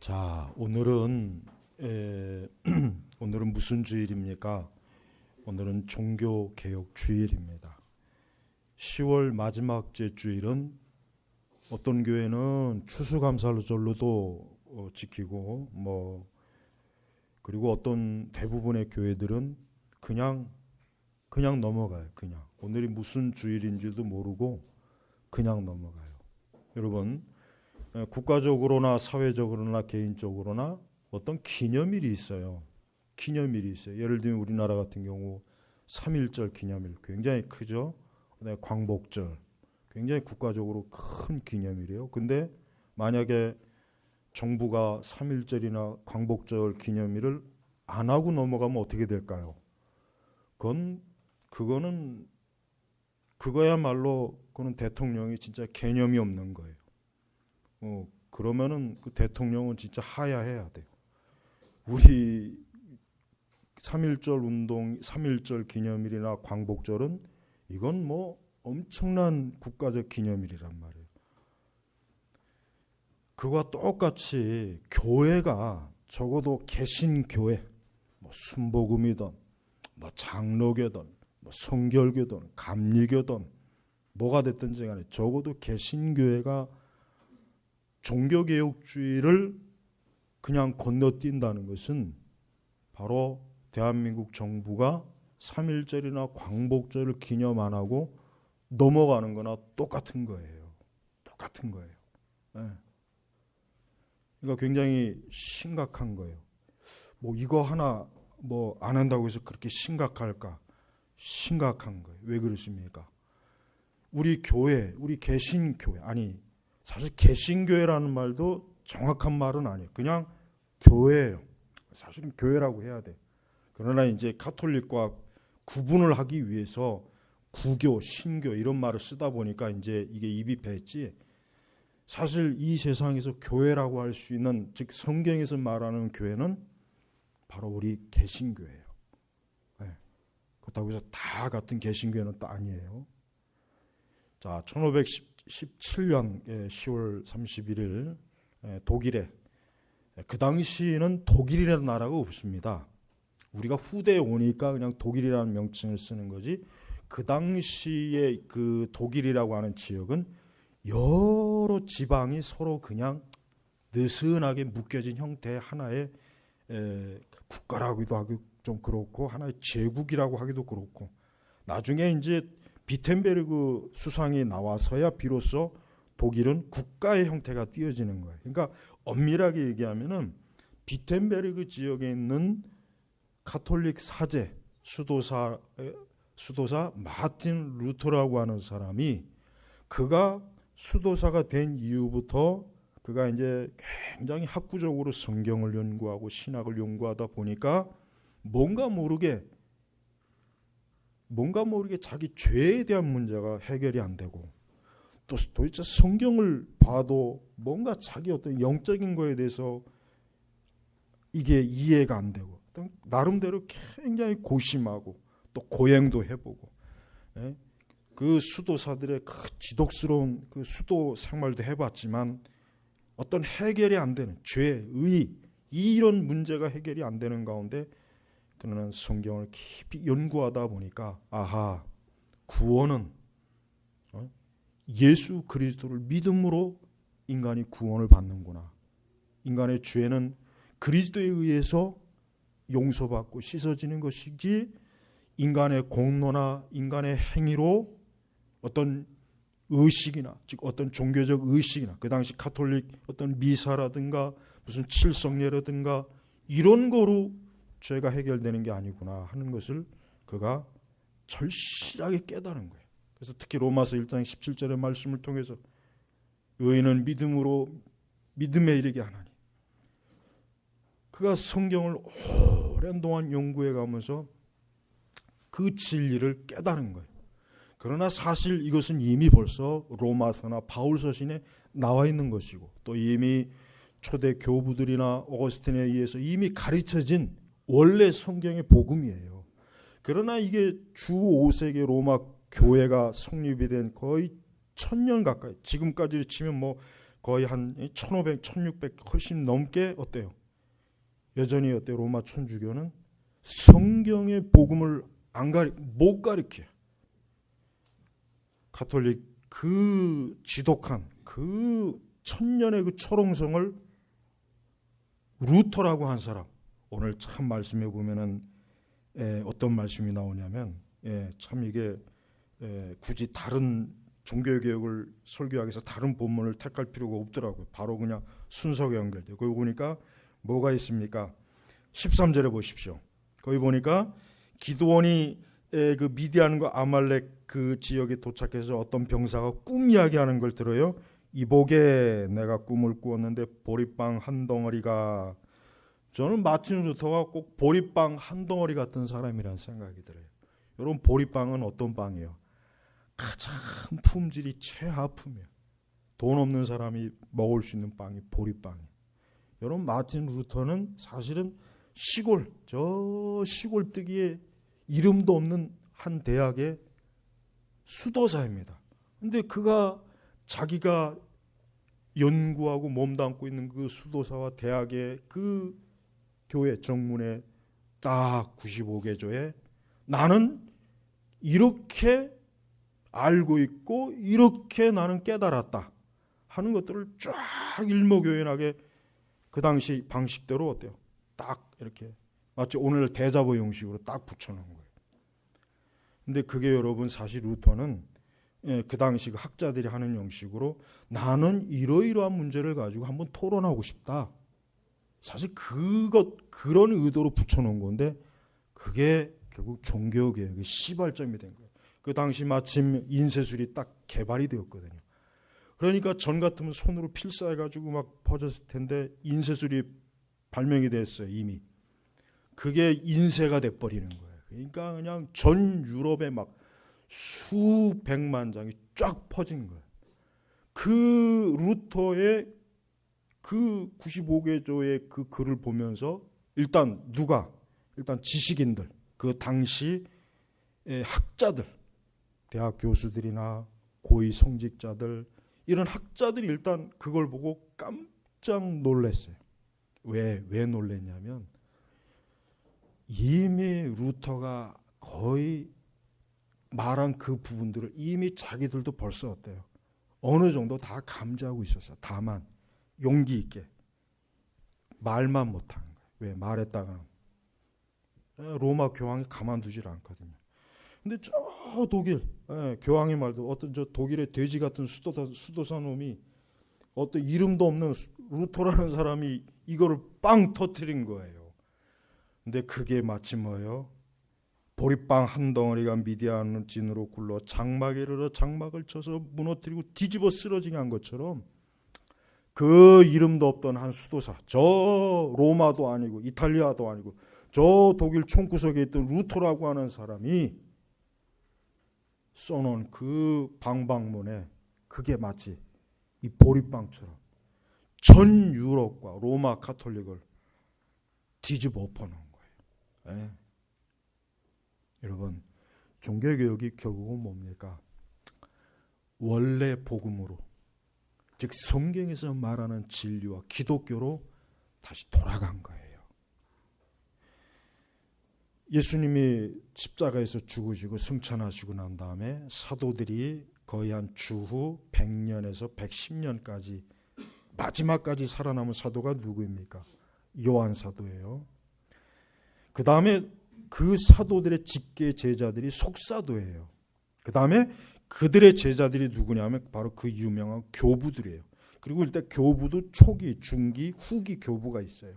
자, 오늘은 오늘은 무슨 주일입니까? 오늘은 종교개혁 주일입니다. 10월 마지막 주일은 어떤 교회는 추수감사절로도 지키고 그리고 어떤 대부분의 교회들은 그냥 넘어가요. 그냥 오늘이 무슨 주일인지도 모르고 그냥 넘어가요. 여러분, 국가적으로나 사회적으로나 개인적으로나 어떤 기념일이 있어요. 예를 들면 우리나라 같은 경우 3.1절 기념일 굉장히 크죠. 그다음에 광복절 굉장히 국가적으로 큰 기념일이에요. 근데 만약에 정부가 3.1절이나 광복절 기념일을 안 하고 넘어가면 어떻게 될까요? 그거야말로 그는 대통령이 진짜 개념이 없는 거예요. 그러면은 그 대통령은 진짜 하야해야 돼요. 우리 3.1절 운동, 3.1절 기념일이나 광복절은 이건 엄청난 국가적 기념일이란 말이에요. 그와 똑같이 교회가 적어도 개신교회, 순복음이든 장로교든 성결교든 감리교든 뭐가 됐든지 간에 적어도 개신교회가 종교개혁주의를 그냥 건너뛴다는 것은 바로 대한민국 정부가 3.1절이나 광복절을 기념 안 하고 넘어가는 거나 똑같은 거예요. 네. 그러니까 굉장히 심각한 거예요. 이거 하나 안 한다고 해서 그렇게 심각할까? 심각한 거예요. 왜 그렇습니까? 우리 교회, 우리 개신교회, 사실 개신교회라는 말도 정확한 말은 아니에요. 그냥 교회예요. 사실은 교회라고 해야 돼. 그러나 이제 가톨릭과 구분을 하기 위해서 구교, 신교 이런 말을 쓰다 보니까 이제 이게 입이 배했지. 사실 이 세상에서 교회라고 할 수 있는, 즉 성경에서 말하는 교회는 바로 우리 개신교회예요. 네. 그렇다고 해서 다 같은 개신교회는 또 아니에요. 자, 1517년 10월 31일 독일에, 그 당시에는 독일이라는 나라가 없습니다. 우리가 후대에 오니까 그냥 독일이라는 명칭을 쓰는 거지, 그 당시에 그 독일이라고 하는 지역은 여러 지방이 서로 그냥 느슨하게 묶여진 형태의 하나의 국가라고도 하기 좀 그렇고 하나의 제국이라고 하기도 그렇고, 나중에 이제 비텐베르그 수상이 나와서야 비로소 독일은 국가의 형태가 띄어지는 거예요. 그러니까 엄밀하게 얘기하면은 비텐베르그 지역에 있는 가톨릭 사제 수도사 마틴 루터라고 하는 사람이, 그가 수도사가 된 이후부터 그가 이제 굉장히 학구적으로 성경을 연구하고 신학을 연구하다 보니까 뭔가 모르게 자기 죄에 대한 문제가 해결이 안 되고, 또 도대체 성경을 봐도 뭔가 자기 어떤 영적인 거에 대해서 이게 이해가 안 되고, 나름대로 굉장히 고심하고 또 고행도 해보고, 그 수도사들의 그 지독스러운 그 수도 생활도 해봤지만 어떤 해결이 안 되는 죄, 이런 문제가 해결이 안 되는 가운데 그는 성경을 깊이 연구하다 보니까 구원은 예수 그리스도를 믿음으로 인간이 구원을 받는구나. 인간의 죄는 그리스도에 의해서 용서받고 씻어지는 것이지 인간의 공로나 인간의 행위로 어떤 의식이나, 즉 어떤 종교적 의식이나, 그 당시 가톨릭 어떤 미사라든가 무슨 칠성례라든가 이런 거로 죄가 해결되는 게 아니구나 하는 것을 그가 절실하게 깨달은 거예요. 그래서 특히 로마서 1장 17절의 말씀을 통해서 의인은 믿음에 이르게 하나니, 그가 성경을 오랜 동안 연구해 가면서 그 진리를 깨달은 거예요. 그러나 사실 이것은 이미 벌써 로마서나 바울서신에 나와 있는 것이고, 또 이미 초대 교부들이나 오거스틴에 의해서 이미 가르쳐진 원래 성경의 복음이에요. 그러나 이게 주 5세기 로마 교회가 성립이 된 거의 1000년 가까이, 지금까지 치면 거의 한 1500, 1600 훨씬 넘게 어때요? 여전히 어때요? 로마 천주교는 성경의 복음을 못 가르쳐요. 가톨릭 그 지독한 그 천년의 그 초롱성을 루터라고 한 사람, 오늘 참 말씀해 보면은 어떤 말씀이 나오냐면 참 이게 굳이 다른 종교개혁을 설교하기 위해서 다른 본문을 택할 필요가 없더라고요. 바로 그냥 순서가 연결돼요. 거기 보니까 뭐가 있습니까? 13절에 보십시오. 거기 보니까 기드온이 그 미디안과 아말렉 그 지역에 도착해서 어떤 병사가 꿈 이야기하는 걸 들어요. 이복에 내가 꿈을 꾸었는데 보리빵 한 덩어리가, 저는 마틴 루터가 꼭 보리빵 한 덩어리 같은 사람이라는 생각이 들어요. 여러분, 보리빵은 어떤 빵이에요? 가장 품질이 최하품이에요. 돈 없는 사람이 먹을 수 있는 빵이 보리빵이에요. 여러분, 마틴 루터는 사실은 저 시골 뜨기에 이름도 없는 한 대학의 수도사입니다. 근데 그가 자기가 연구하고 몸담고 있는 그 수도사와 대학의 그 교회 정문에 딱 95개조에 나는 이렇게 알고 있고 이렇게 나는 깨달았다 하는 것들을 쫙 일목요연하게 그 당시 방식대로 어때요? 딱 이렇게 마치 오늘 대자보 형식으로 딱 붙여놓은 거예요. 근데 그게 여러분 사실 루터는 그 당시 그 학자들이 하는 형식으로 나는 이러이러한 문제를 가지고 한번 토론하고 싶다. 사실 그런 의도로 붙여놓은 건데 그게 결국 종교개혁의 시발점이 된 거예요. 그 당시 마침 인쇄술이 딱 개발이 되었거든요. 그러니까 전 같으면 손으로 필사해가지고 막 퍼졌을 텐데 인쇄술이 발명이 됐어요. 이미. 그게 인쇄가 돼버리는 거예요. 그러니까 그냥 전 유럽에 막 수백만 장이 쫙 퍼진 거예요. 그 루터의 그 95개조의 그 글을 보면서 일단 지식인들, 그 당시 학자들, 대학 교수들이나 고위 성직자들, 이런 학자들이 일단 그걸 보고 깜짝 놀랐어요. 왜 놀랐냐면 이미 루터가 거의 말한 그 부분들을 이미 자기들도 벌써 어때요? 어느 정도 다 감지하고 있었어요. 다만 용기 있게 말만 못하는 거예요. 왜? 말했다가는 로마 교황이 가만두질 않거든요. 근데 저 독일 교황의 말도 어떤 저 독일의 돼지 같은 수도사 놈이 어떤 이름도 없는 루터라는 사람이 이거를 빵 터뜨린 거예요. 근데 그게 마치 뭐예요? 보리빵 한 덩어리가 미디안 진으로 굴러 장막에 이르러 장막을 쳐서 무너뜨리고 뒤집어 쓰러지게 한 것처럼 그 이름도 없던 한 수도사, 저 로마도 아니고 이탈리아도 아니고 저 독일 총구석에 있던 루터라고 하는 사람이 써놓은 그 방방문에 그게 마치 이 보리빵처럼 전 유럽과 로마 가톨릭을 뒤집어 엎어놓은 거예요. 네. 여러분, 종교개혁이 결국은 뭡니까? 원래 복음으로, 즉 성경에서 말하는 진리와 기독교로 다시 돌아간 거예요. 예수님이 십자가에서 죽으시고 승천하시고 난 다음에 사도들이 거의 한 주후 100년에서 110년까지 마지막까지 살아남은 사도가 누구입니까? 요한 사도예요. 그 다음에 그 사도들의 직계 제자들이 속사도예요. 그 다음에 그들의 제자들이 누구냐면 바로 그 유명한 교부들이에요. 그리고 일단 교부도 초기, 중기, 후기 교부가 있어요.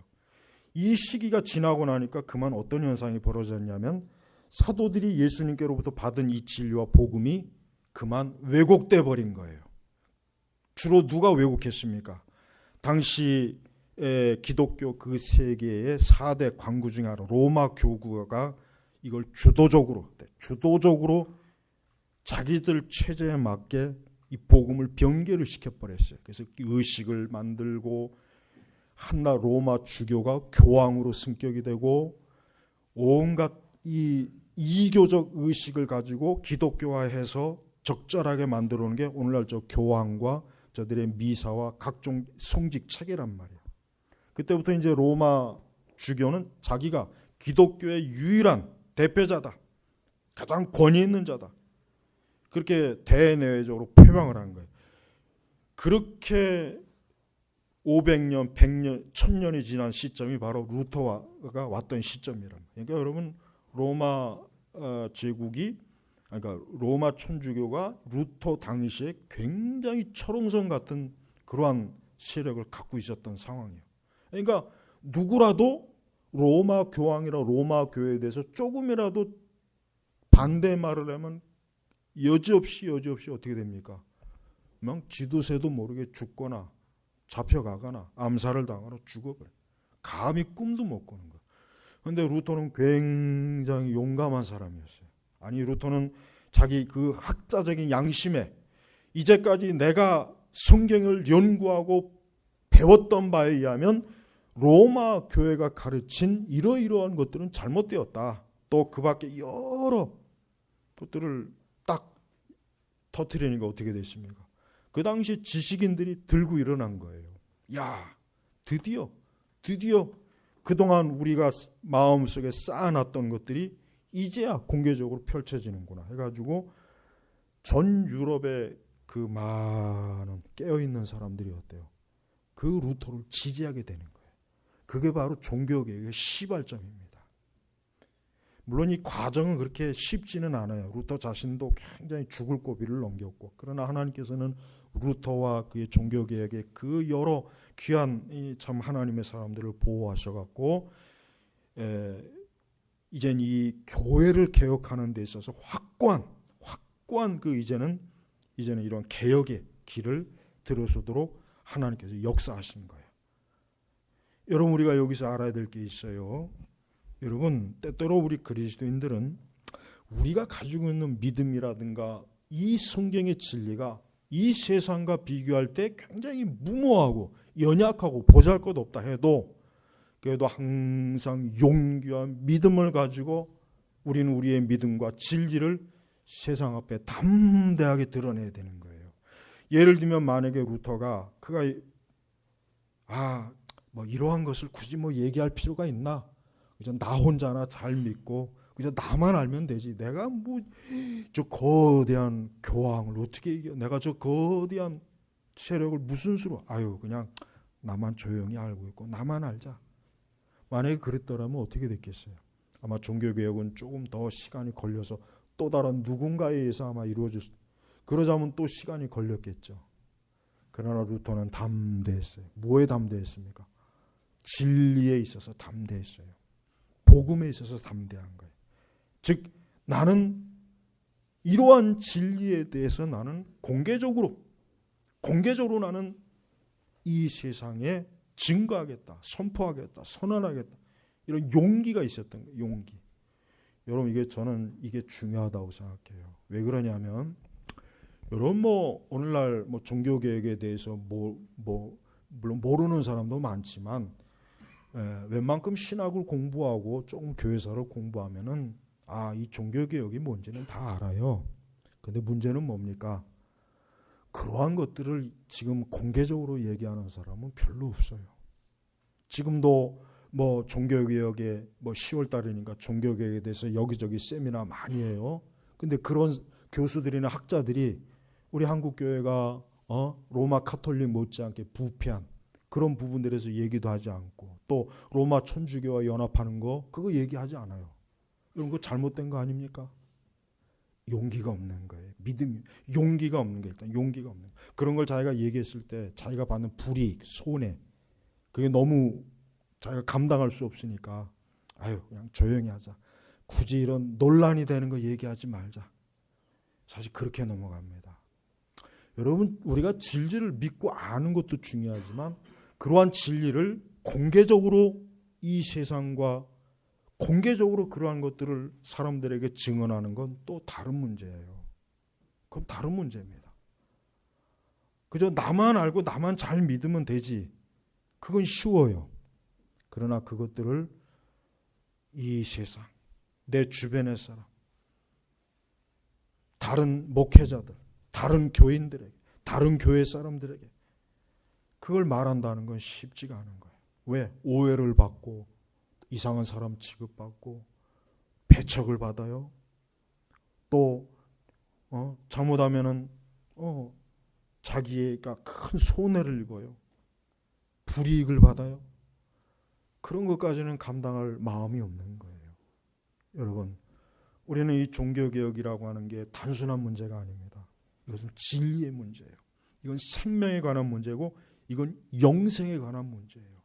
이 시기가 지나고 나니까 그만 어떤 현상이 벌어졌냐면 사도들이 예수님께로부터 받은 이 진리와 복음이 그만 왜곡돼 버린 거예요. 주로 누가 왜곡했습니까? 당시 기독교 그 세계의 4대 광구 중에 하나 로마 교구가 이걸 주도적으로 자기들 체제에 맞게 이 복음을 병개를 시켜버렸어요. 그래서 의식을 만들고 한나 로마 주교가 교황으로 승격이 되고 온갖 이 이교적 의식을 가지고 기독교화해서 적절하게 만들어 놓은 게 오늘날 저 교황과 저들의 미사와 각종 성직 체계란 말이야. 그때부터 이제 로마 주교는 자기가 기독교의 유일한 대표자다, 가장 권위 있는 자다, 그렇게 대내외적으로 표방을 한 거예요. 그렇게 500년, 100년, 1000년이 지난 시점이 바로 루터가 왔던 시점이란 말이에요. 그러니까 여러분, 로마 제국이, 그러니까 로마 천주교가 루터 당시에 굉장히 철옹성 같은 그러한 세력을 갖고 있었던 상황이에요. 그러니까 누구라도 로마 교황이나 로마 교회에 대해서 조금이라도 반대 말을 하면 여지없이 어떻게 됩니까? 막 지도새도 모르게 죽거나 잡혀가거나 암살을 당하러 죽어버려. 감히 꿈도 못 꾸는 거야. 그런데 루터는 굉장히 용감한 사람이었어요. 아니, 루터는 자기 그 학자적인 양심에 이제까지 내가 성경을 연구하고 배웠던 바에 의하면 로마 교회가 가르친 이러이러한 것들은 잘못되었다. 또 그 밖에 여러 것들을 딱 터뜨리니까 어떻게 됐습니까? 그 당시 지식인들이 들고 일어난 거예요. 야, 드디어 그동안 우리가 마음속에 쌓아놨던 것들이 이제야 공개적으로 펼쳐지는구나 해가지고 전 유럽의 그 많은 깨어있는 사람들이 어때요? 그 루터를 지지하게 되는 거예요. 그게 바로 종교개혁의 시발점입니다. 물론 이 과정은 그렇게 쉽지는 않아요. 루터 자신도 굉장히 죽을 고비를 넘겼고, 그러나 하나님께서는 루터와 그의 종교개혁의 그 여러 귀한 참 하나님의 사람들을 보호하셔갖고 이젠 이 교회를 개혁하는 데 있어서 확고한 그 이제는 이런 개혁의 길을 들어서도록 하나님께서 역사하신 거예요. 여러분, 우리가 여기서 알아야 될 게 있어요. 여러분, 때때로 우리 그리스도인들은 우리가 가지고 있는 믿음이라든가 이 성경의 진리가 이 세상과 비교할 때 굉장히 무모하고 연약하고 보잘것없다 해도 그래도 항상 용기와 믿음을 가지고 우리는 우리의 믿음과 진리를 세상 앞에 담대하게 드러내야 되는 거예요. 예를 들면 만약에 루터가 뭐 이러한 것을 굳이 뭐 얘기할 필요가 있나? 그저 나 혼자나 잘 믿고 그저 나만 알면 되지. 내가 뭐 저 거대한 교황을 어떻게 이겨? 내가 저 거대한 세력을 무슨 수로? 그냥 나만 조용히 알고 있고 나만 알자. 만약에 그랬더라면 어떻게 됐겠어요? 아마 종교개혁은 조금 더 시간이 걸려서 또 다른 누군가에 의해서 아마 이루어졌을. 그러자면 또 시간이 걸렸겠죠. 그러나 루터는 담대했어요. 뭐에 담대했습니까? 진리에 있어서 담대했어요. 복음에 있어서 담대한 거예요. 즉, 나는 이러한 진리에 대해서 나는 공개적으로 나는 이 세상에 증거하겠다, 선포하겠다, 선언하겠다. 이런 용기가 있었던 거예요. 용기. 여러분, 저는 이게 중요하다고 생각해요. 왜 그러냐면, 여러분 오늘날 종교개혁에 대해서 물론 모르는 사람도 많지만 웬만큼 신학을 공부하고 조금 교회사를 공부하면은 이 종교개혁이 뭔지는 다 알아요. 근데 문제는 뭡니까? 그러한 것들을 지금 공개적으로 얘기하는 사람은 별로 없어요. 지금도 종교개혁에 10월 달이니까 종교개혁에 대해서 여기저기 세미나 많이 해요. 근데 그런 교수들이나 학자들이 우리 한국 교회가 로마 카톨릭 못지않게 부패한 그런 부분들에서 얘기도 하지 않고, 또 로마 천주교와 연합하는 거 그거 얘기하지 않아요. 이런 거 잘못된 거 아닙니까? 용기가 없는 거예요. 믿음이 용기가 없는 게 일단 용기가 없는 거예요. 그런 걸 자기가 얘기했을 때 자기가 받는 불이익, 손해, 그게 너무 자기가 감당할 수 없으니까 그냥 조용히 하자. 굳이 이런 논란이 되는 거 얘기하지 말자. 사실 그렇게 넘어갑니다. 여러분, 우리가 진리를 믿고 아는 것도 중요하지만 그러한 진리를 공개적으로 이 세상과 공개적으로 그러한 것들을 사람들에게 증언하는 건 또 다른 문제예요. 그건 다른 문제입니다. 그저 나만 알고 나만 잘 믿으면 되지. 그건 쉬워요. 그러나 그것들을 이 세상, 내 주변의 사람, 다른 목회자들, 다른 교인들에게, 다른 교회 사람들에게 그걸 말한다는 건 쉽지가 않은 거예요. 왜? 오해를 받고 이상한 사람 취급받고 배척을 받아요. 또 잘못하면은 자기가 큰 손해를 입어요. 불이익을 받아요. 그런 것까지는 감당할 마음이 없는 거예요. 여러분, 우리는 이 종교개혁이라고 하는 게 단순한 문제가 아닙니다. 이것은 진리의 문제예요. 이건 생명에 관한 문제고 이건 영생에 관한 문제예요.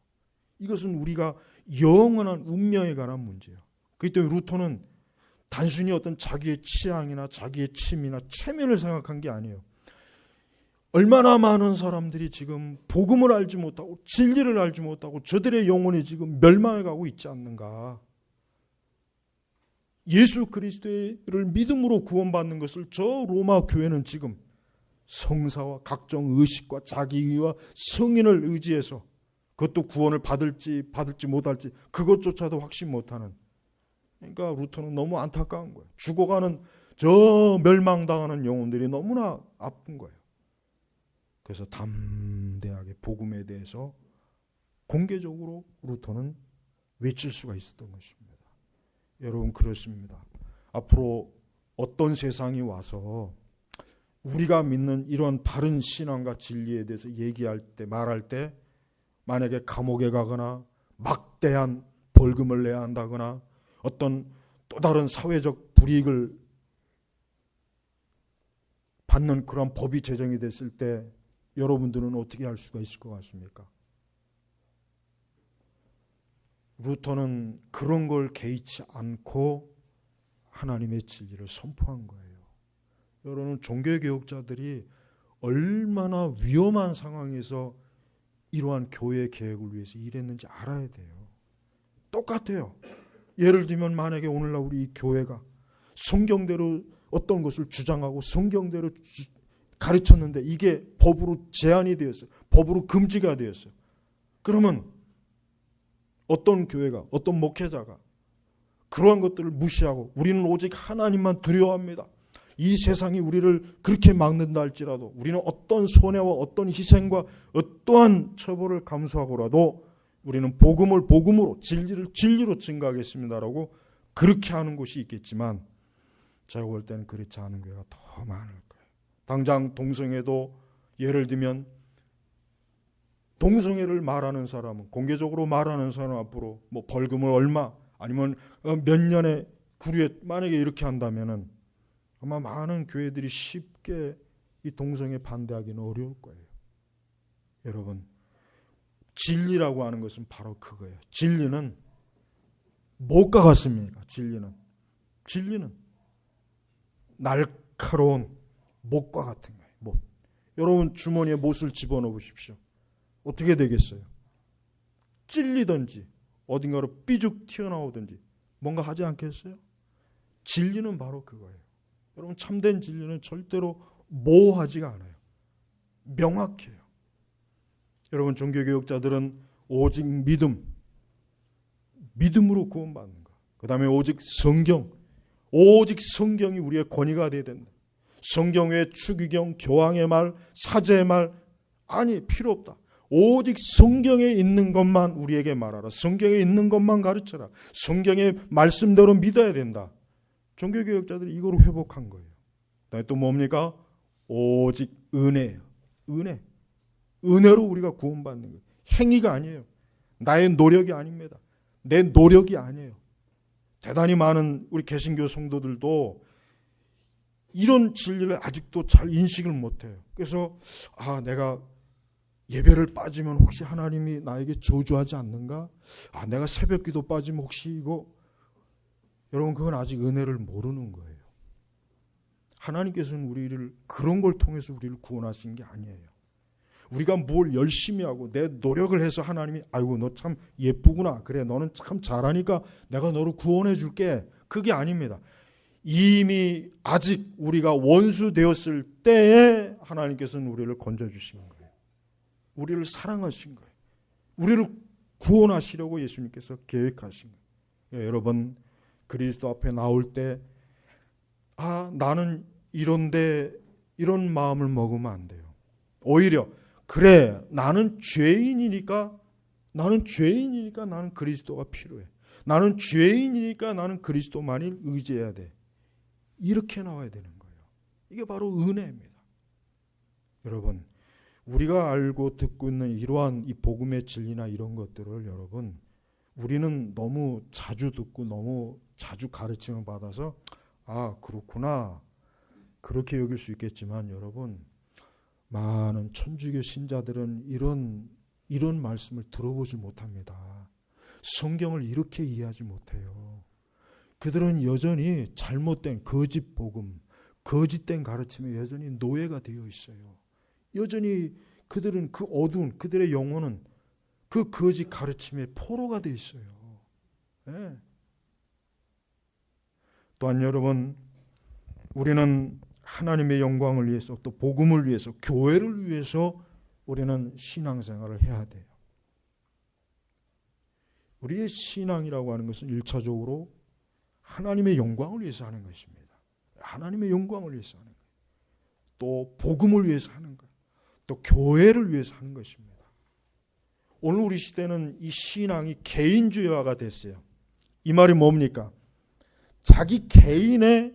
이것은 우리가 영원한 운명에 관한 문제예요. 그렇기 때문에 루터는 단순히 어떤 자기의 취향이나 자기의 취미나 체면을 생각한 게 아니에요. 얼마나 많은 사람들이 지금 복음을 알지 못하고 진리를 알지 못하고 저들의 영혼이 지금 멸망해 가고 있지 않는가. 예수 그리스도를 믿음으로 구원받는 것을 저 로마 교회는 지금 성사와 각종 의식과 자기의와 성인을 의지해서 그것도 구원을 받을지 못할지 그것조차도 확신 못하는, 그러니까 루터는 너무 안타까운 거예요. 죽어가는 저 멸망당하는 영혼들이 너무나 아픈 거예요. 그래서 담대하게 복음에 대해서 공개적으로 루터는 외칠 수가 있었던 것입니다. 여러분, 그렇습니다. 앞으로 어떤 세상이 와서 우리가 믿는 이러한 바른 신앙과 진리에 대해서 얘기할 때, 말할 때 만약에 감옥에 가거나 막대한 벌금을 내야 한다거나 어떤 또 다른 사회적 불이익을 받는 그런 법이 제정이 됐을 때 여러분들은 어떻게 할 수가 있을 것 같습니까? 루터는 그런 걸 개의치 않고 하나님의 진리를 선포한 거예요. 여러분, 종교개혁자들이 얼마나 위험한 상황에서 이러한 교회 개혁을 위해서 일했는지 알아야 돼요. 똑같아요. 예를 들면 만약에 오늘날 우리 교회가 성경대로 어떤 것을 주장하고 성경대로 가르쳤는데 이게 법으로 제한이 되었어요. 법으로 금지가 되었어요. 그러면 어떤 교회가, 어떤 목회자가 그러한 것들을 무시하고 우리는 오직 하나님만 두려워합니다. 이 세상이 우리를 그렇게 막는다 할지라도 우리는 어떤 손해와 어떤 희생과 어떠한 처벌을 감수하고라도 우리는 복음을 복음으로, 진리를 진리로 증거하겠습니다라고 그렇게 하는 곳이 있겠지만 제가 볼 때는 그렇지 않은 교회가 더 많을 거예요. 당장 동성애도 예를 들면 동성애를 말하는 사람은, 공개적으로 말하는 사람 앞으로 뭐 벌금을 얼마 아니면 몇 년의 구류에 만약에 이렇게 한다면은 아마 많은 교회들이 쉽게 이 동성애 반대하기는 어려울 거예요. 여러분, 진리라고 하는 것은 바로 그거예요. 진리는 못과 같습니까? 진리는 날카로운 못과 같은 거예요. 못. 여러분, 주머니에 못을 집어넣어 보십시오. 어떻게 되겠어요? 찔리든지 어딘가로 삐죽 튀어나오든지 뭔가 하지 않겠어요? 진리는 바로 그거예요. 여러분, 참된 진리는 절대로 모호하지가 않아요. 명확해요. 여러분, 종교개혁자들은 오직 믿음으로 구원받는 것, 그 다음에 오직 성경이 우리의 권위가 되어야 된다. 성경 외에 추기경, 교황의 말, 사제의 말 아니 필요 없다. 오직 성경에 있는 것만 우리에게 말하라. 성경에 있는 것만 가르쳐라. 성경의 말씀대로 믿어야 된다. 종교개혁자들이 이걸 회복한 거예요. 그다음에 또 뭡니까? 오직 은혜예요. 은혜로 우리가 구원받는 거예요. 행위가 아니에요. 나의 노력이 아닙니다. 내 노력이 아니에요. 대단히 많은 우리 개신교 성도들도 이런 진리를 아직도 잘 인식을 못해요. 그래서 내가 예배를 빠지면 혹시 하나님이 나에게 저주하지 않는가? 내가 새벽기도 빠지면 혹시 이거, 여러분, 그건 아직 은혜를 모르는 거예요. 하나님께서는 우리를 그런 걸 통해서 우리를 구원하신 게 아니에요. 우리가 뭘 열심히 하고 내 노력을 해서 하나님이 아이고 너 참 예쁘구나, 그래 너는 참 잘하니까 내가 너를 구원해 줄게, 그게 아닙니다. 이미 아직 우리가 원수 되었을 때에 하나님께서는 우리를 건져주신 거예요. 우리를 사랑하신 거예요. 우리를 구원하시려고 예수님께서 계획하신 거예요. 여러분, 그리스도 앞에 나올 때 나는 이런데 이런 마음을 먹으면 안 돼요. 오히려 그래, 나는 죄인이니까 나는 그리스도가 필요해. 나는 죄인이니까 나는 그리스도만을 의지해야 돼. 이렇게 나와야 되는 거예요. 이게 바로 은혜입니다. 여러분, 우리가 알고 듣고 있는 이러한 이 복음의 진리나 이런 것들을 여러분, 우리는 너무 자주 듣고 너무 자주 가르침을 받아서 아, 그렇구나, 그렇게 여길 수 있겠지만 여러분, 많은 천주교 신자들은 이런 말씀을 들어보지 못합니다. 성경을 이렇게 이해하지 못해요. 그들은 여전히 잘못된 거짓 복음, 거짓된 가르침에 여전히 노예가 되어 있어요. 여전히 그들은 그 어두운 그들의 영혼은 그 거짓 가르침의 포로가 되어 있어요. 네. 또한 여러분, 우리는 하나님의 영광을 위해서 또 복음을 위해서 교회를 위해서 우리는 신앙생활을 해야 돼요. 우리의 신앙이라고 하는 것은 1차적으로 하나님의 영광을 위해서 하는 것입니다. 하나님의 영광을 위해서 하는 거예요. 또 복음을 위해서 하는 거예요. 또 교회를 위해서 하는 것입니다. 오늘 우리 시대는 이 신앙이 개인주의화가 됐어요. 이 말이 뭡니까? 자기 개인의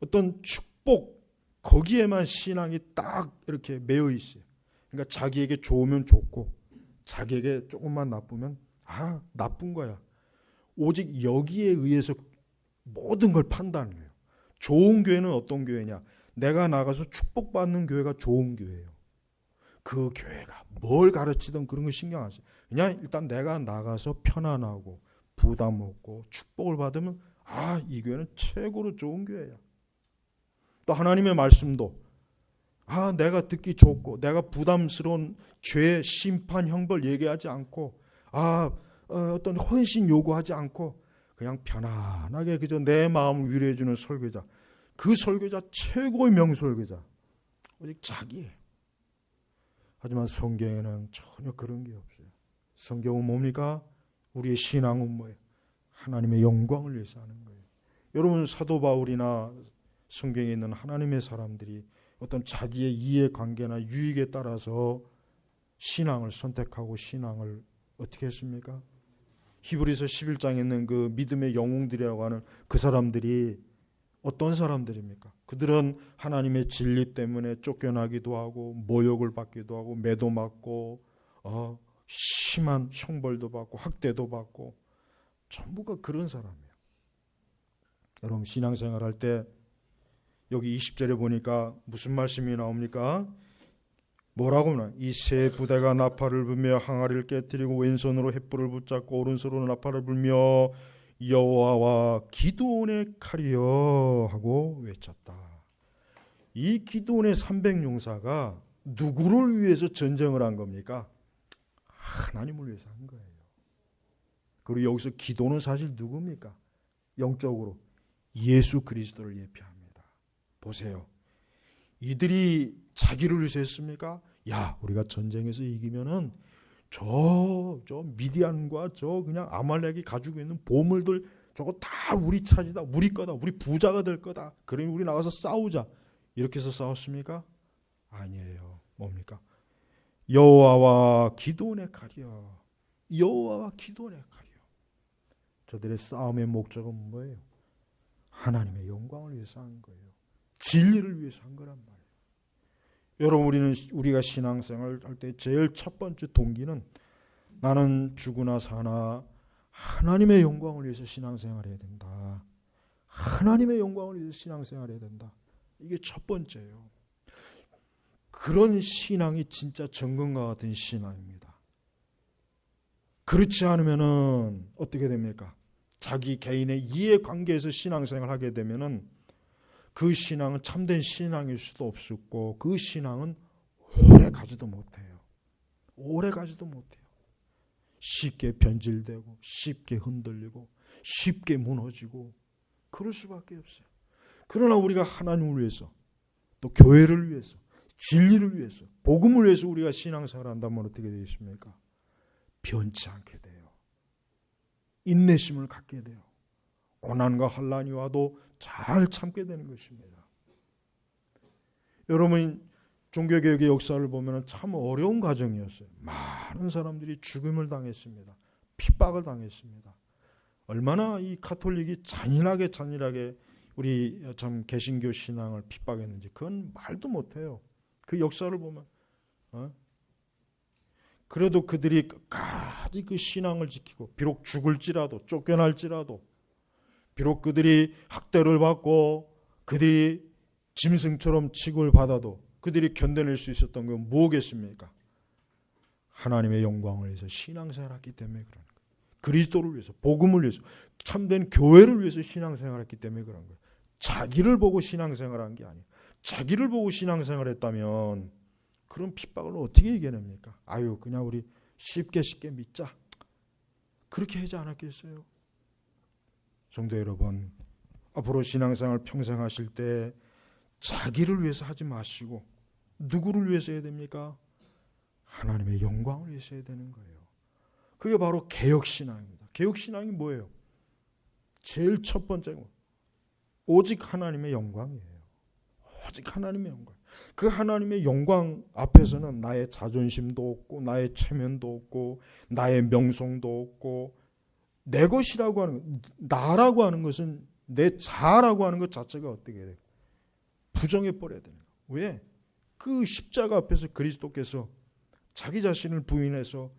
어떤 축복, 거기에만 신앙이 딱 이렇게 매여 있어요. 그러니까 자기에게 좋으면 좋고 자기에게 조금만 나쁘면 아, 나쁜 거야. 오직 여기에 의해서 모든 걸 판단해요. 좋은 교회는 어떤 교회냐? 내가 나가서 축복받는 교회가 좋은 교회예요. 그 교회가 뭘 가르치든 그런 거 신경 안 써요. 그냥 일단 내가 나가서 편안하고 부담 없고 축복을 받으면 아, 이 교회는 최고로 좋은 교회야. 또 하나님의 말씀도 아, 내가 듣기 좋고 내가 부담스러운 죄, 심판, 형벌 얘기하지 않고 어떤 헌신 요구하지 않고 그냥 편안하게 그저 내 마음을 위로해 주는 설교자. 그 설교자 최고의 명설교자. 오직 자기예요. 하지만 성경에는 전혀 그런 게 없어요. 성경은 뭡니까? 우리의 신앙은 뭐예요? 하나님의 영광을 위해서 하는 거예요. 여러분, 사도 바울이나 성경에 있는 하나님의 사람들이 어떤 자기의 이해관계나 유익에 따라서 신앙을 선택하고 신앙을 어떻게 했습니까? 히브리서 11장에 있는 그 믿음의 영웅들이라고 하는 그 사람들이 어떤 사람들입니까? 그들은 하나님의 진리 때문에 쫓겨나기도 하고 모욕을 받기도 하고 매도 맞고 심한 형벌도 받고 학대도 받고 전부가 그런 사람이에요. 여러분, 신앙생활 할 때 여기 20절에 보니까 무슨 말씀이 나옵니까? 뭐라고 하나? 이 세 부대가 나팔을 불며 항아리를 깨뜨리고 왼손으로 횃불을 붙잡고 오른손으로 나팔을 불며 여호와와 기드온의 칼이여 하고 외쳤다. 이 기드온의 300용사가 누구를 위해서 전쟁을 한 겁니까? 하나님을 위해서 한 거예요. 그리고 여기서 기도는 사실 누굽니까? 영적으로 예수 그리스도를 예표합니다. 보세요. 이들이 자기를 위해서 했습니까? 야, 우리가 전쟁에서 이기면은 저 미디안과 저 그냥 아말렉이 가지고 있는 보물들 저거 다 우리 차지다, 우리 거다, 우리 부자가 될 거다. 그러니 우리 나가서 싸우자. 이렇게 해서 싸웠습니까? 아니에요. 뭡니까? 여호와와 기드온의 칼이여. 여호와와 기드온의 칼이여. 저들의 싸움의 목적은 뭐예요? 하나님의 영광을 위해서 한 거예요. 진리를 위해서 한 거란 말이에요. 여러분, 우리가 신앙생활 할 때 제일 첫 번째 동기는 나는 죽으나 사나 하나님의 영광을 위해서 신앙생활해야 된다. 하나님의 영광을 위해서 신앙생활해야 된다. 이게 첫 번째예요. 그런 신앙이 진짜 정금과 같은 신앙입니다. 그렇지 않으면은 어떻게 됩니까? 자기 개인의 이해관계에서 신앙생활을 하게 되면은 그 신앙은 참된 신앙일 수도 없었고 그 신앙은 오래 가지도 못해요. 오래 가지도 못해요. 쉽게 변질되고 쉽게 흔들리고 쉽게 무너지고 그럴 수밖에 없어요. 그러나 우리가 하나님을 위해서 또 교회를 위해서 진리를 위해서 복음을 위해서 우리가 신앙생활을 한다면 어떻게 되겠습니까? 변치 않게 돼요. 인내심을 갖게 돼요. 고난과 환난이 와도 잘 참게 되는 것입니다. 여러분, 종교개혁의 역사를 보면 참 어려운 과정이었어요. 많은 사람들이 죽음을 당했습니다. 핍박을 당했습니다. 얼마나 이 가톨릭이 잔인하게 우리 참 개신교 신앙을 핍박했는지 그건 말도 못해요. 그 역사를 보면 그래도 그들이 끝까지 그 신앙을 지키고 비록 죽을지라도 쫓겨날지라도 비록 그들이 학대를 받고 그들이 짐승처럼 취급을 받아도 그들이 견뎌낼 수 있었던 건 무엇겠습니까? 하나님의 영광을 위해서 신앙생활했기 때문에 그런 거예요. 그리스도를 위해서, 복음을 위해서, 참된 교회를 위해서 신앙생활했기 때문에 그런 거예요. 자기를 보고 신앙생활한 게 아니에요. 자기를 보고 신앙생활했다면 그런 핍박을 어떻게 이겨냅니까? 아유, 그냥 우리 쉽게 믿자. 그렇게 하지 않았겠어요? 성도 여러분, 앞으로 신앙생활 평생 하실 때 자기를 위해서 하지 마시고 누구를 위해서 해야 됩니까? 하나님의 영광을 위해서 해야 되는 거예요. 그게 바로 개혁신앙입니다. 개혁신앙이 뭐예요? 제일 첫 번째 거 오직 하나님의 영광이에요. 오직 하나님의 영광. 그 하나님의 영광 앞에서는 나의 자존심도 없고 나의 체면도 없고 나의 명성도 없고 내 것이라고 하는 것, 나라고 하는 것은 내 자라고 하는 것 자체가 어떻게 돼요? 부정해버려야 되는 거예요. 왜? 그 십자가 앞에서 그리스도께서 자기 자신을 부인해서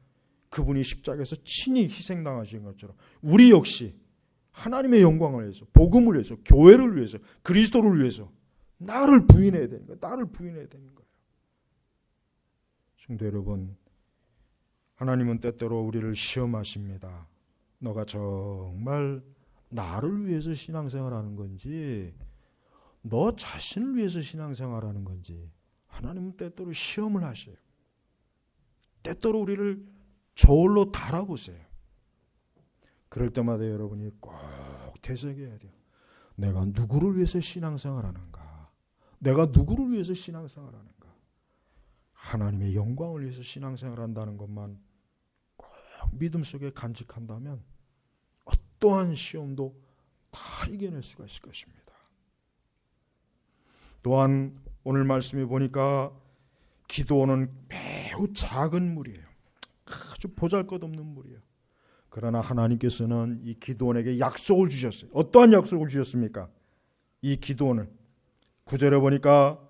그분이 십자가에서 친히 희생당하신 것처럼 우리 역시 하나님의 영광을 위해서, 복음을 위해서, 교회를 위해서, 그리스도를 위해서 나를 부인해야 되는 거예요. 나를 부인해야 되는 거예요. 성도 여러분, 하나님은 때때로 우리를 시험하십니다. 너가 정말 나를 위해서 신앙생활하는 건지 너 자신을 위해서 신앙생활하는 건지 하나님은 때때로 시험을 하셔요. 때때로 우리를 저울로 달아보세요. 그럴 때마다 여러분이 꼭 되새겨야 돼요. 내가 누구를 위해서 신앙생활하는가? 내가 누구를 위해서 신앙생활하는가? 하나님의 영광을 위해서 신앙생활한다는 것만 꼭 믿음 속에 간직한다면 어떠한 시험도 다 이겨낼 수가 있을 것입니다. 또한 오늘 말씀에 보니까 기드온은 매우 작은 무리예요. 아주 보잘것없는 무리예요. 그러나 하나님께서는 이 기드온에게 약속을 주셨어요. 어떠한 약속을 주셨습니까? 이 기드온을 9절에 보니까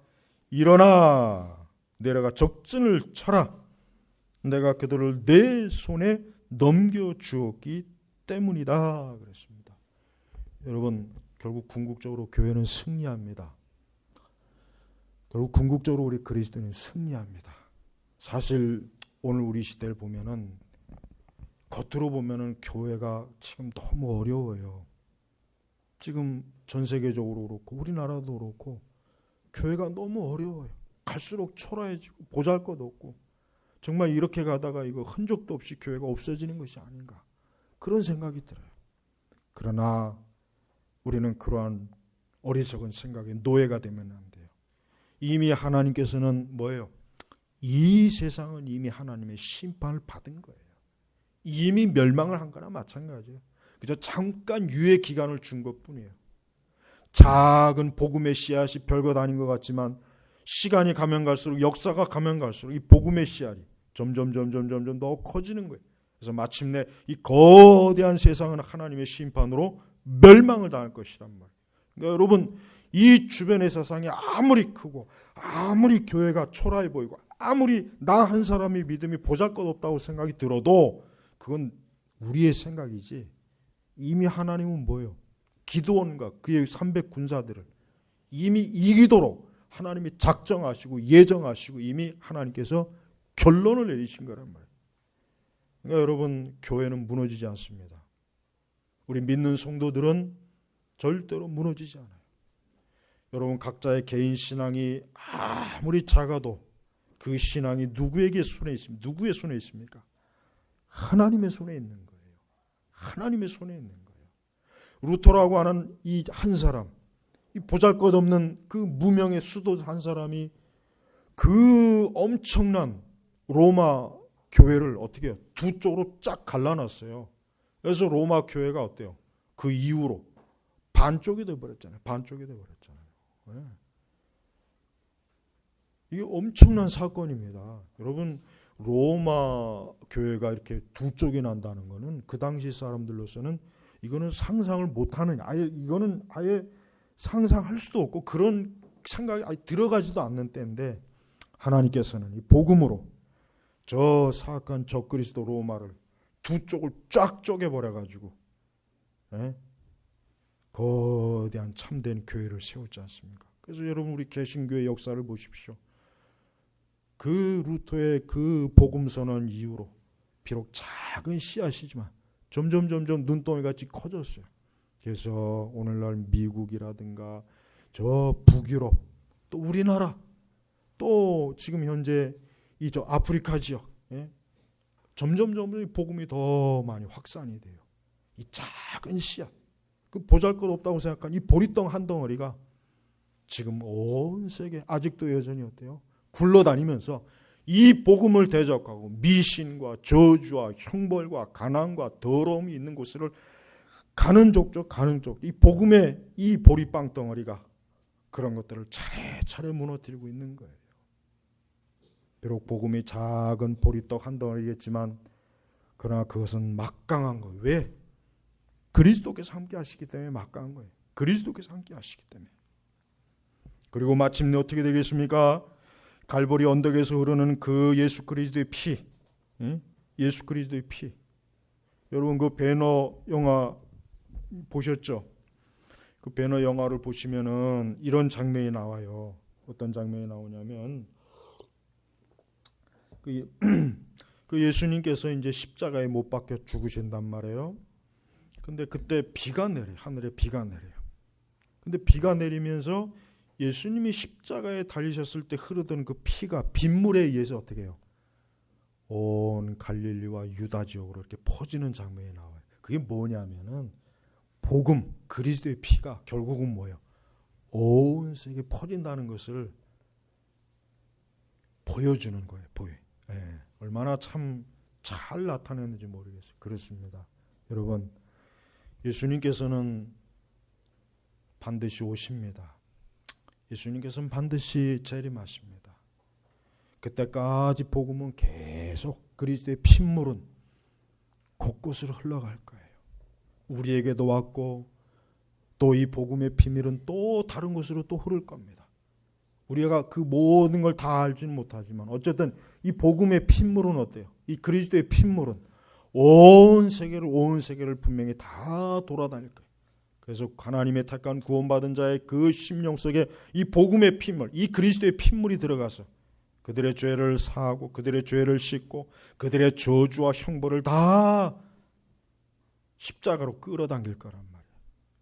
일어나 내려가 적진을 쳐라. 내가 그들을 내 손에 넘겨주었기 때문이다 그랬습니다. 여러분, 결국 궁극적으로 교회는 승리합니다. 결국 궁극적으로 우리 그리스도인은 승리합니다. 사실 오늘 우리 시대를 보면은 겉으로 보면은 교회가 지금 너무 어려워요. 지금 전 세계적으로 그렇고 우리나라도 그렇고 교회가 너무 어려워요. 갈수록 초라해지고 보잘것없고 정말 이렇게 가다가 이거 흔적도 없이 교회가 없어지는 것이 아닌가 그런 생각이 들어요. 그러나 우리는 그러한 어리석은 생각에 노예가 되면 안 돼요. 이미 하나님께서는 뭐예요? 이 세상은 이미 하나님의 심판을 받은 거예요. 이미 멸망을 한 거나 마찬가지예요. 그저 잠깐 유예 기간을 준 것뿐이에요. 작은 복음의 씨앗이 별것 아닌 것 같지만 시간이 가면 갈수록 역사가 가면 갈수록 이 복음의 씨앗이 점점 더 커지는 거예요. 그래서 마침내 이 거대한 세상은 하나님의 심판으로 멸망을 당할 것이란 말이에요. 그러니까 여러분 이 주변의 세상이 아무리 크고 아무리 교회가 초라해 보이고 아무리 나 한 사람의 믿음이 보잘것없다고 생각이 들어도 그건 우리의 생각이지 이미 하나님은 뭐예요? 기드온과 그의 300군사들을 이미 이기도록 하나님이 작정하시고 예정하시고 이미 하나님께서 결론을 내리신 거란 말이에요. 그러니까 여러분 교회는 무너지지 않습니다. 우리 믿는 성도들은 절대로 무너지지 않아요. 여러분 각자의 개인 신앙이 아무리 작아도 그 신앙이 누구에게 손에 있습니까? 누구의 손에 있습니까? 하나님의 손에 있는 거예요. 하나님의 손에 있는 거예요. 루터라고 하는 이 한 사람, 이 보잘것없는 그 무명의 수도 한 사람이 그 엄청난 로마 교회를 어떻게 해요? 두 쪽으로 쫙 갈라놨어요. 그래서 로마 교회가 어때요? 그 이후로 반쪽이 돼버렸잖아요. 반쪽이 돼버렸잖아요. 네. 이게 엄청난 사건입니다. 여러분, 로마 교회가 이렇게 두 쪽이 난다는 것은 그 당시 사람들로서는 이거는 상상을 못하는, 이거는 아예 상상할 수도 없고 그런 생각이 아예 들어가지도 않는 때인데, 하나님께서는 이 복음으로 저 사악한 적그리스도 로마를 두 쪽을 쫙 쪼개버려가지고 거대한 참된 교회를 세웠지 않습니까? 그래서 여러분, 우리 개신교의 역사를 보십시오. 그 루터의 그 복음 선언 이후로 비록 작은 씨앗이지만 점점 눈덩이같이 커졌어요. 그래서 오늘날 미국이라든가 저 북유럽, 또 우리나라, 또 지금 현재 이 저 아프리카 지역, 점점 복음이 더 많이 확산이 돼요. 이 작은 씨앗, 그 보잘것없다고 생각한 이 보리떡 한 덩어리가 지금 온 세계 아직도 여전히 어때요? 굴러다니면서 이 복음을 대적하고 미신과 저주와 형벌과 가난과 더러움이 있는 곳을 가는 쪽 이 복음의 이 보리빵 덩어리가 그런 것들을 차례차례 무너뜨리고 있는 거예요. 비록 복음이 작은 보리떡 한 덩어리겠지만 그러나 그것은 막강한 거예요. 왜? 그리스도께서 함께 하시기 때문에 막강한 거예요. 그리스도께서 함께 하시기 때문에. 그리고 마침내 어떻게 되겠습니까? 갈보리 언덕에서 흐르는 그 예수 그리스도의 피, 예수 그리스도의 피. 여러분, 그 배너 영화 보셨죠? 그 배너 영화를 보시면은 이런 장면이 나와요. 어떤 장면이 나오냐면 그 예수님께서 이제 십자가에 못 박혀 죽으신단 말이에요. 근데 그때 비가 내려요. 하늘에 비가 내려요. 근데 비가 내리면서 예수님이 십자가에 달리셨을 때 흐르던 그 피가 빗물에 의해서 어떻게 해요? 온 갈릴리와 유다 지역으로 이렇게 퍼지는 장면이 나와요. 그게 뭐냐면은 복음, 그리스도의 피가 결국은 뭐예요? 온 세계에 퍼진다는 것을 보여주는 거예요. 얼마나 참 잘 나타냈는지 모르겠어요. 그렇습니다. 여러분, 예수님께서는 반드시 오십니다. 예수님께서는 반드시 재림하십니다. 그때까지 복음은 계속 그리스도의 핏물은 곳곳으로 흘러갈 거예요. 우리에게도 왔고 또 이 복음의 비밀은 또 다른 곳으로 또 흐를 겁니다. 우리가 그 모든 걸 다 알지는 못하지만 어쨌든 이 복음의 핏물은 어때요? 이 그리스도의 핏물은 온 세계를 분명히 다 돌아다닐 거예요. 그래서 하나님의 택한 구원받은 자의 그 심령 속에 이 복음의 핏물, 이 그리스도의 핏물이 들어가서 그들의 죄를 사하고 그들의 죄를 씻고 그들의 저주와 형벌을 다 십자가로 끌어당길 거란 말이에요.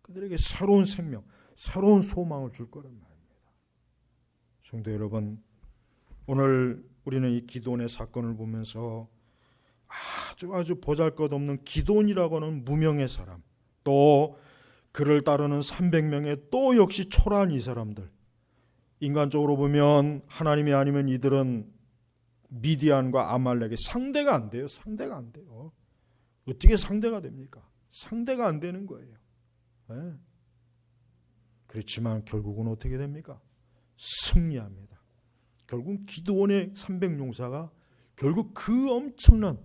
그들에게 새로운 생명, 새로운 소망을 줄 거란 말입니다. 성도 여러분, 오늘 우리는 이 기드온의 사건을 보면서 아주 보잘것없는 기드온이라고 하는 무명의 사람, 또 그를 따르는 300명의 또 역시 초라한 이 사람들, 인간적으로 보면 하나님이 아니면 이들은 미디안과 아말렉의 상대가 안 돼요. 상대가 안 돼요. 어떻게 상대가 됩니까? 상대가 안 되는 거예요. 네. 그렇지만 결국은 어떻게 됩니까? 승리합니다. 결국 기드온의 300용사가 결국 그 엄청난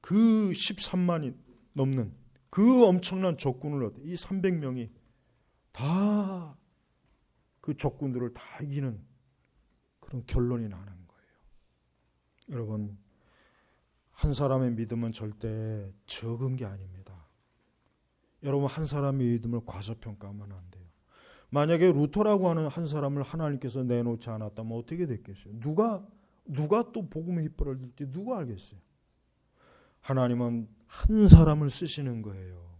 그 13만이 넘는 그 엄청난 적군을 이 300명이 다 그 적군들을 다 이기는 그런 결론이 나는 거예요. 여러분, 한 사람의 믿음은 절대 적은 게 아닙니다. 여러분, 한 사람의 믿음을 과소평가하면 안 돼요. 만약에 루터라고 하는 한 사람을 하나님께서 내놓지 않았다면 어떻게 됐겠어요? 누가 또 복음의 휘발을 들지 누가 알겠어요? 하나님은 한 사람을 쓰시는 거예요.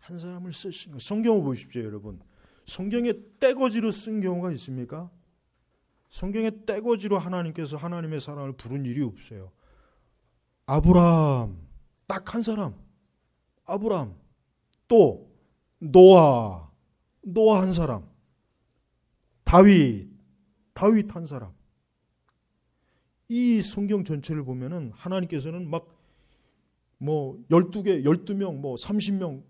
한 사람을 쓰시는 거예요. 성경을 보십시오, 여러분. 성경에 떼거지로 쓴 경우가 있습니까? 성경에 떼거지로 하나님께서 하나님의 사람을 부른 일이 없어요. 아브라함, 딱 한 사람. 아브라함. 또 노아 한 사람. 다윗 한 사람. 이 성경 전체를 보면은 하나님께서는 막 12개, 12명, 30명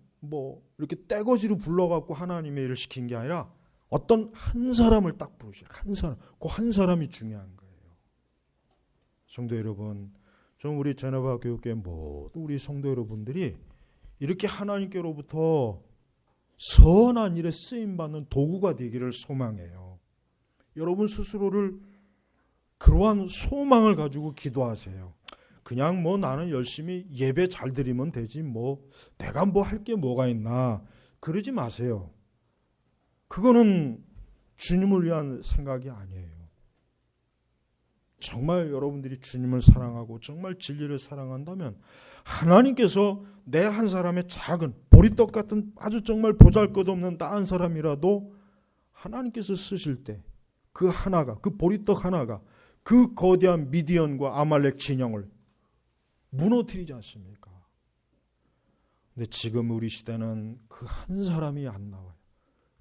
이렇게 떼거지로 불러갖고 하나님의 일을 시킨 게 아니라 어떤 한 사람을 딱 부르셔요. 한 사람. 그 한 사람이 중요한 거예요. 성도 여러분, 좀 우리 제네바 교육교회 모든 우리 성도 여러분들이 이렇게 하나님께로부터 선한 일에 쓰임받는 도구가 되기를 소망해요. 여러분 스스로를 그러한 소망을 가지고 기도하세요. 그냥 뭐 나는 열심히 예배 잘 드리면 되지 뭐 내가 뭐 할 게 뭐가 있나 그러지 마세요. 그거는 주님을 위한 생각이 아니에요. 정말 여러분들이 주님을 사랑하고 정말 진리를 사랑한다면 하나님께서 내 한 사람의 작은 보리떡 같은 아주 정말 보잘것없는 나 한 사람이라도 하나님께서 쓰실 때 그 하나가, 그 보리떡 하나가 그 거대한 미디언과 아말렉 진영을 무너뜨리지 않습니까? 근데 지금 우리 시대는 그 한 사람이 안 나와요.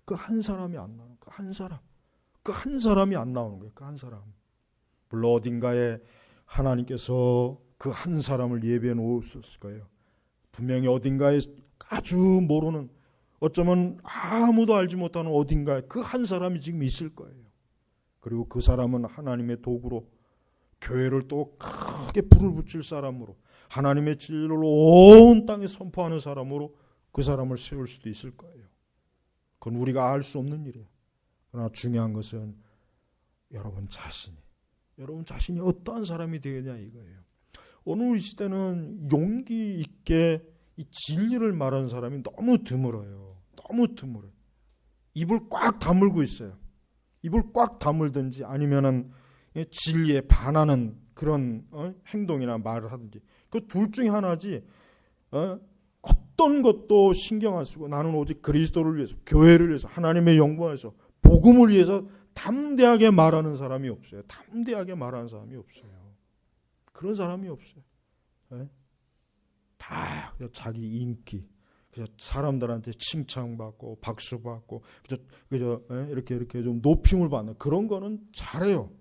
그 한 사람이 안 나와요. 그 한 사람. 그 한 사람이 안 나오는 거예요. 그 한 사람. 물론 어딘가에 하나님께서 그 한 사람을 예비해 놓으셨을 거예요. 분명히 어딘가에 아주 모르는 어쩌면 아무도 알지 못하는 어딘가에 그 한 사람이 지금 있을 거예요. 그리고 그 사람은 하나님의 도구로 교회를 또 크게 불을 붙일 사람으로 하나님의 진리를 온 땅에 선포하는 사람으로 그 사람을 세울 수도 있을 거예요. 그건 우리가 알 수 없는 일이에요. 그러나 중요한 것은 여러분 자신이 어떠한 사람이 되느냐 이거예요. 오늘 우리 시대는 용기 있게 이 진리를 말하는 사람이 너무 드물어요. 너무 드물어요. 입을 꽉 다물고 있어요. 입을 꽉 다물든지 아니면은 진리에 반하는 그런 행동이나 말을 하든지 그 둘 중에 하나지. 어떤 것도 신경 안 쓰고 나는 오직 그리스도를 위해서, 교회를 위해서, 하나님의 영광을 위해서, 복음을 위해서 담대하게 말하는 사람이 없어요. 담대하게 말하는 사람이 없어요. 그런 사람이 없어요. 다 자기 인기, 그저 사람들한테 칭찬받고 박수받고 그저 이렇게 좀 높임을 받는 그런 거는 잘해요.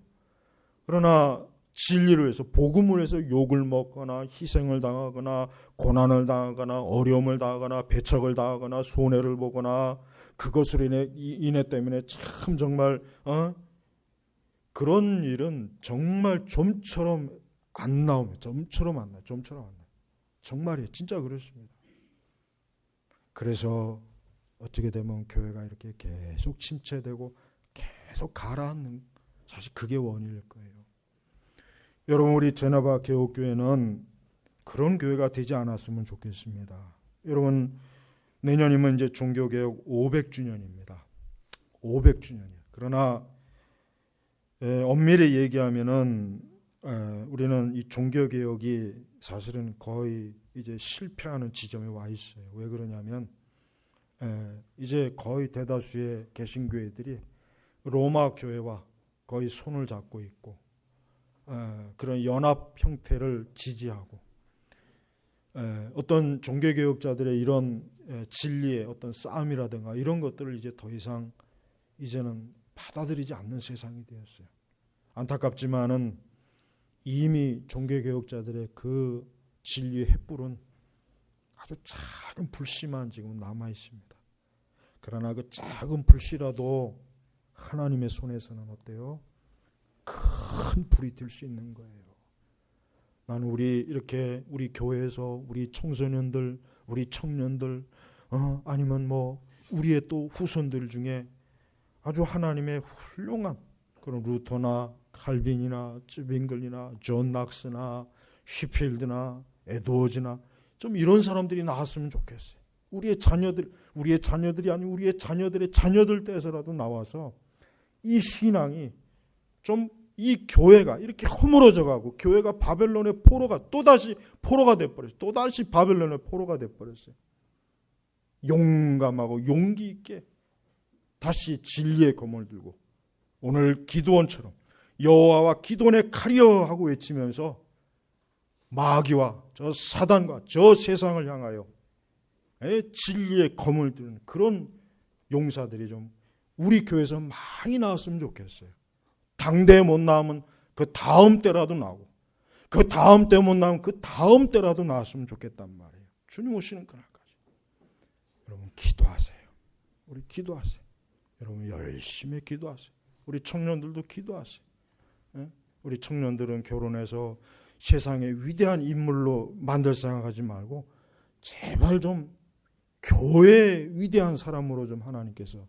그러나 진리를 위해서 복음을 위해서 욕을 먹거나 희생을 당하거나 고난을 당하거나 어려움을 당하거나 배척을 당하거나 손해를 보거나 그것으로 인해 때문에 참 정말 그런 일은 정말 좀처럼 안 나오면 좀처럼 안 나요. 정말이에요. 진짜 그렇습니다. 그래서 어떻게 되면 교회가 이렇게 계속 침체되고 계속 가라앉는 사실 그게 원인일 거예요. 여러분 우리 제네바 개옥교회는 그런 교회가 되지 않았으면 좋겠습니다. 여러분 내년이면 이제 종교개혁 500주년입니다. 500주년이에요. 그러나 엄밀히 얘기하면은 우리는 이 종교개혁이 사실은 거의 이제 실패하는 지점에 와 있어요. 왜 그러냐면 이제 거의 대다수의 개신교회들이 로마 교회와 거의 손을 잡고 있고 그런 연합 형태를 지지하고 어떤 종교개혁자들의 이런 진리의 어떤 싸움이라든가 이런 것들을 이제 더 이상 이제는 받아들이지 않는 세상이 되었어요. 안타깝지만은 이미 종교개혁자들의 그 진리의 횃불은 아주 작은 불씨만 지금 남아 있습니다. 그러나 그 작은 불씨라도 하나님의 손에서는 어때요? 큰 불이 들 수 있는 거예요. 나는 이렇게 우리 교회에서 우리 청소년들, 우리 청년들, 아니면 뭐 우리의 또 후손들 중에 아주 하나님의 훌륭한 그런 루터나 칼빈이나 쯔빙글이나 존 낙스나 휘필드나 에드워즈나 좀 이런 사람들이 나왔으면 좋겠어요. 우리의 자녀들이 아니고 우리의 자녀들의 자녀들 때에서라도 나와서 이 신앙이 좀 이 교회가 이렇게 허물어져 가고 교회가 바벨론의 또다시 포로가 돼버렸어요. 또다시 바벨론의 포로가 돼버렸어요. 용감하고 용기 있게 다시 진리의 검을 들고 오늘 기드온처럼 여호와와 기드온의 칼이여 하고 외치면서 마귀와 저 사단과 저 세상을 향하여 진리의 검을 드는 그런 용사들이 좀 우리 교회에서 많이 나왔으면 좋겠어요. 당대에 못 나오면 그 다음 때라도 나오고 그 다음 때 못 나오면 그 다음 때라도 나왔으면 좋겠단 말이에요. 주님 오시는 그날까지. 여러분 기도하세요. 우리 기도하세요. 여러분 열심히 기도하세요. 우리 청년들도 기도하세요. 우리 청년들은 결혼해서 세상의 위대한 인물로 만들 생각하지 말고 제발 좀 교회의 위대한 사람으로 좀 하나님께서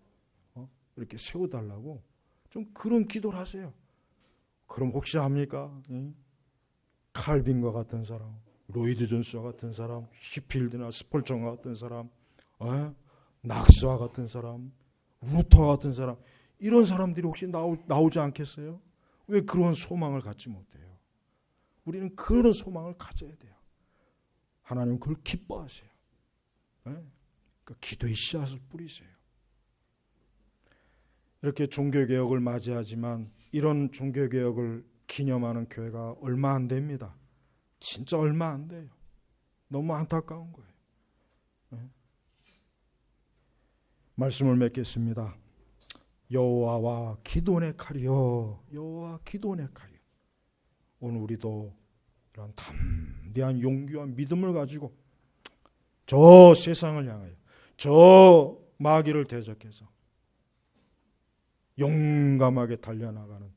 이렇게 세워달라고 좀 그런 기도를 하세요. 그럼 혹시 압니까? 칼빈과 같은 사람, 로이드 존스와 같은 사람, 히필드나 스펄전과 같은 사람, 낙스와 같은 사람, 루터와 같은 사람, 이런 사람들이 혹시 나오지 않겠어요? 왜 그런 소망을 갖지 못해요? 우리는 그런 소망을 가져야 돼요. 하나님은 그걸 기뻐하세요. 그러니까 기도의 씨앗을 뿌리세요. 이렇게 종교개혁을 맞이하지만 이런 종교개혁을 기념하는 교회가 얼마 안 됩니다. 진짜 얼마 안 돼요. 너무 안타까운 거예요. 말씀을 맺겠습니다. 여호와와 기도원의 칼이여, 여호와 기도원의 칼이여. 오늘 우리도 이런 담대한 용기와 믿음을 가지고 저 세상을 향하여 저 마귀를 대적해서 용감하게 달려나가는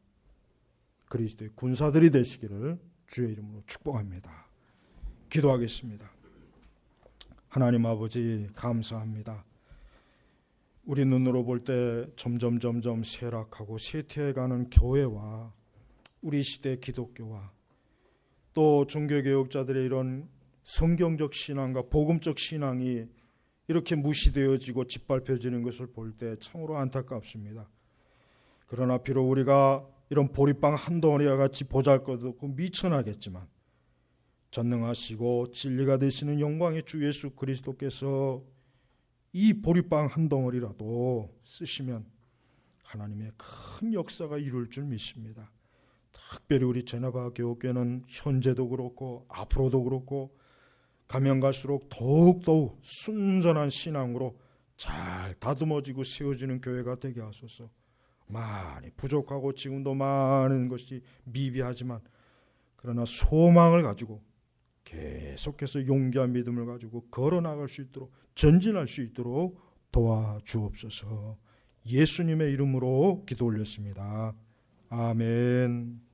그리스도의 군사들이 되시기를 주의 이름으로 축복합니다. 기도하겠습니다. 하나님 아버지 감사합니다. 우리 눈으로 볼 때 점점 쇠락하고 쇠퇴해가는 교회와 우리 시대 기독교와 또 종교개혁자들의 이런 성경적 신앙과 복음적 신앙이 이렇게 무시되어지고 짓밟혀지는 것을 볼 때 참으로 안타깝습니다. 그러나 비록 우리가 이런 보리빵 한 덩어리와 같이 보잘것없고 미천하겠지만 전능하시고 진리가 되시는 영광의 주 예수 그리스도께서 이 보리빵 한 덩어리라도 쓰시면 하나님의 큰 역사가 이룰 줄 믿습니다. 특별히 우리 제나바 교회는 현재도 그렇고 앞으로도 그렇고 가면 갈수록 더욱더욱 순전한 신앙으로 잘 다듬어지고 세워지는 교회가 되게 하소서. 많이 부족하고 지금도 많은 것이 미비하지만 그러나 소망을 가지고 계속해서 용기와 믿음을 가지고 걸어나갈 수 있도록 전진할 수 있도록 도와주옵소서. 예수님의 이름으로 기도 올렸습니다. 아멘.